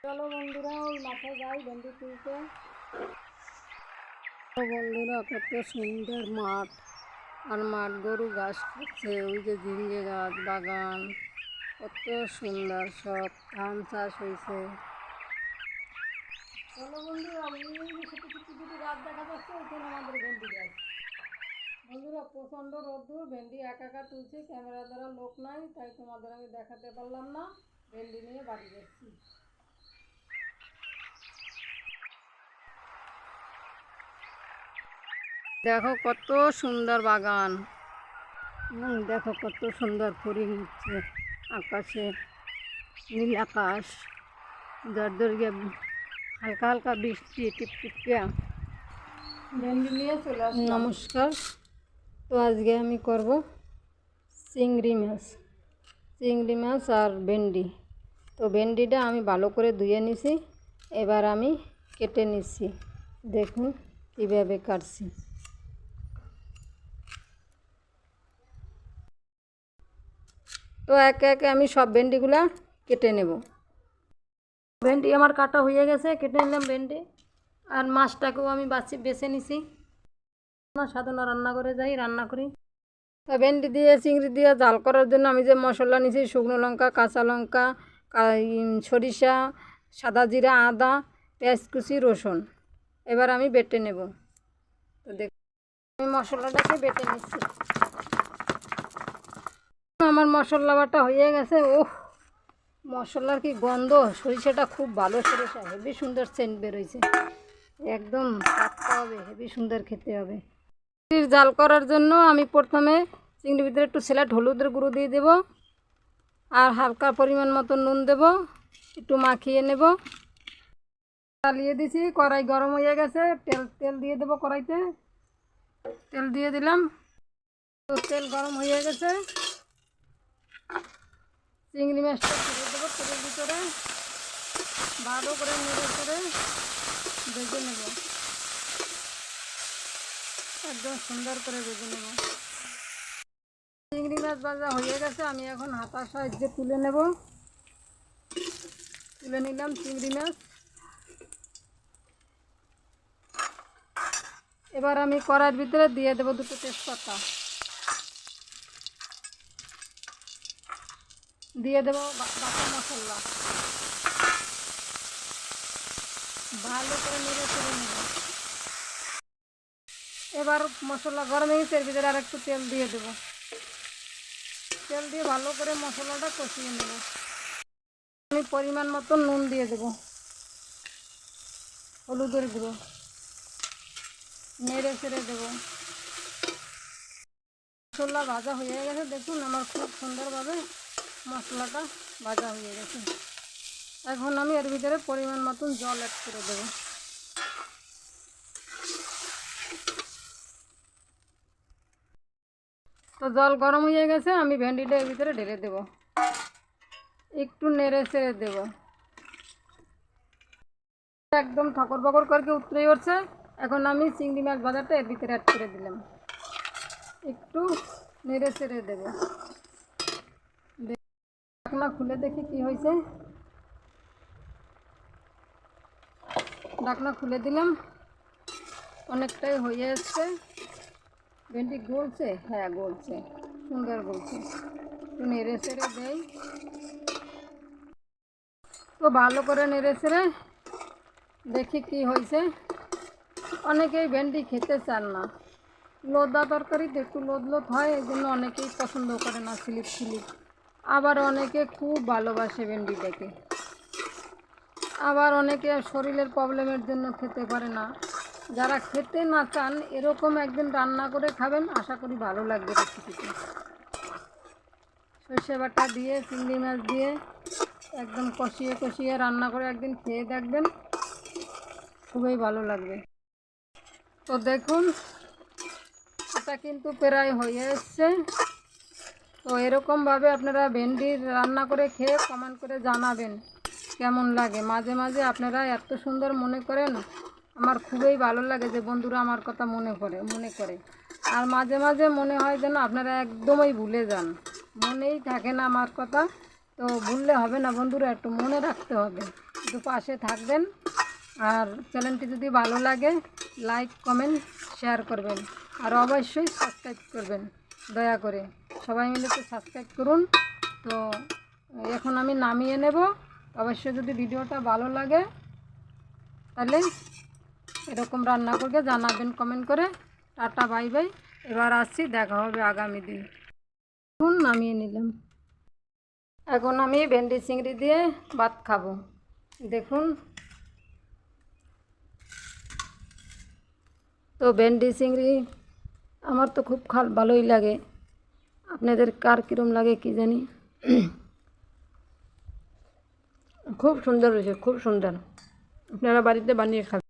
চলো বন্ধুরা ওই মাঠে যাই ভেন্ডি তুলতে। বন্ধুরা কত সুন্দর মাঠ, আর মাঠ গরু ঘাস খাচ্ছে, ওই যে ঝিঙ্গে গাছ বাগান, কত সুন্দর সব ধান চাষ হয়েছে। চলো বন্ধুরা ওই ছোটো ছোটো দুটো গাছ দেখা যাচ্ছে, ওইখানে আমাদের ভেন্ডি গাছ। বন্ধুরা প্রচণ্ড রোদ্দুর, ভেন্ডি একা একা তুলছি, ক্যামেরা দ্বারা লোক নাই, তাই তোমাদের আমি দেখাতে পারলাম না। ভেন্ডি নিয়ে বাড়ি যাচ্ছি। দেখো কত সুন্দর বাগান, দেখো কত সুন্দর ফড়িং হচ্ছে আকাশে, নীল আকাশ, দরদরিয়া হালকা হালকা বৃষ্টি টিপটিপিয়া। ভেন্ডি নিয়ে চলে আসলাম। নমস্কার। তো আজকে আমি করব চিংড়ি মাছ আর ভেন্ডি। তো ভেন্ডিটা আমি ভালো করে ধুয়ে নিছি, এবার আমি কেটে নিচ্ছি। দেখুন কীভাবে কাটছি। তো একে একে আমি সব ভেন্ডিগুলা কেটে নেব। ভেন্ডি আমার কাটা হয়ে গেছে, কেটে নিলাম ভেন্ডি। আর মাছটাকেও আমি বেছে নিছি। সাধনা রান্না করে যাই, রান্না করি। তো ভেন্ডি দিয়ে চিংড়ি দিয়ে জাল করার জন্য আমি যে মশলা নিছি, শুকনো লঙ্কা, কাঁচা লঙ্কা, সরিষা, সাদা জিরা, আদা, পেঁয়াজ কুচি, রসুন। এবার আমি বেটে নেব। তো দেখ আমি মশলাটাকে বেটে নিচ্ছি। আমার মশলা বাটা হয়ে গেছে। ওহ, মশলার কি গন্ধ! সরিষাটা খুব ভালো সরিষা, হেবি সুন্দর সেন্ট বেরোইছে। একদম টাটকা হবে, হেবি সুন্দর খেতে হবে। চিংড়ির জাল করার জন্য আমি প্রথমে চিংড়ির ভিতরে একটু স্যালাড হলুদের গুঁড়ো দিয়ে দেব, আর হালকা পরিমাণ মতো নুন দেব, একটু মাখিয়ে নেব। চালিয়ে দিছি, কড়াই গরম হয়ে গেছে। তেল দিয়ে দেবো কড়াইতে। তেল দিয়ে দিলাম। তো তেল গরম হয়ে গেছে, চিংড়ি মাছটা ছেড়ে দেবো তেলের ভিতরে, ভালো করে নেড়ে করে ভেজে নেব। একদম সুন্দর করে ভেজে নেব। চিংড়ি মাছ ভাজা হয়ে গেছে, আমি এখন হাতার সাহায্যে তুলে নেব। তুলে নিলাম চিংড়ি মাছ। এবার আমি কড়াইয়ের ভিতরে দিয়ে দেবো দুটো তেজপাতা, দিয়ে দেবো বাটা মশলা, ভালো করে নেড়ে চেড়ে নেব। এবার মশলা গরম হয়ে গেছে, এর ভিতরে আর একটু তেল দিয়ে দেবো। তেল দিয়ে ভালো করে মশলাটা কষিয়ে নেব। আমি পরিমাণ মতো নুন দিয়ে দেবো, হলুদের গুঁড়ো, নেড়ে চেড়ে দেবো। মশলা ভাজা হয়ে গেছে, দেখুন আমার খুব সুন্দরভাবে মশলাটা ভাজা হয়ে গেছে। এখন আমি এর ভিতরে পরিমাণ মতন জল অ্যাড করে দেবো। তো জল গরম হয়ে গেছে, আমি ভেন্ডিটা এর ভিতরে ঢেলে দেবো, একটু নেড়ে চেড়ে দেবো। একদম ঠকর বকর করে উতরে উঠছে। এখন আমি চিংড়ি মাছ ভাজাটা এর ভিতরে অ্যাড করে দিলাম, একটু নেড়ে চেড়ে দেবো। ঢাকনা খুলে দেখি কি হয়েছে। ঢাকনা খুলে দিলাম, অনেকটাই হয়ে এসছে। ভেন্ডি গলছে, হ্যাঁ গলছে, সুন্দর গলছে। একটু নেড়ে চেড়ে দেই। তো ভালো করে নেড়ে চেড়ে দেখি কি হয়েছে। অনেকেই ভেন্ডি খেতে চান না, লোদা তরকারিতে একটু লোদ হয়, এই জন্য অনেকেই পছন্দ করে না, স্লিপ। আবার অনেকে খুব ভালোবাসে ভেন্ডিটাকে। আবার অনেকে শরীরের প্রবলেমের জন্য খেতে পারে না। যারা খেতে না চান, এরকম একদিন রান্না করে খাবেন, আশা করি ভালো লাগবে রেসিপিটা। সর্ষে বাটা দিয়ে চিংড়ি মাছ দিয়ে একদম কষিয়ে রান্না করে একদিন খেয়ে দেখবেন, খুবই ভালো লাগবে। তো দেখুন এটা কিন্তু প্রায় হয়ে এসছে। তো এরকমভাবে আপনারা ভেন্ডি রান্না করে খেয়ে কমেন্ট করে জানাবেন কেমন লাগে। মাঝে মাঝে আপনারা এত সুন্দর মনে করেন, আমার খুবই ভালো লাগে যে বন্ধুরা আমার কথা মনে করে। আর মাঝে মাঝে মনে হয় যেন আপনারা একদমই ভুলে যান, মনেই থাকে না আমার কথা। তো ভুললে হবে না বন্ধুরা, একটু মনে রাখতে হবে। পাশে থাকবেন। আর চ্যানেলটি যদি ভালো লাগে লাইক কমেন্ট শেয়ার করবেন, আর অবশ্যই সাবস্ক্রাইব করবেন দয়া করে। সবাই মিলে তো সাবস্ক্রাইব করুন। তো এখন আমি নামিয়ে নেব। অবশ্যই যদি ভিডিওটা ভালো লাগে তাহলে এরকম রান্না করবে জানাবেন কমেন্ট করে। Tata bye bye. এবার আসছি, দেখা হবে আগামী দিন। এখন নামিয়ে নিলাম। এখন আমি ভেন্ডি চিংড়ি দিয়ে ভাত খাবো। দেখুন, তো ভেন্ডি চিংড়ি আমার তো খুব ভালোই লাগে। আপনাদের কার কীরকম লাগে কি জানি। খুব সুন্দর হয়েছে, খুব সুন্দর। আপনারা বাড়িতে বানিয়ে খাবেন।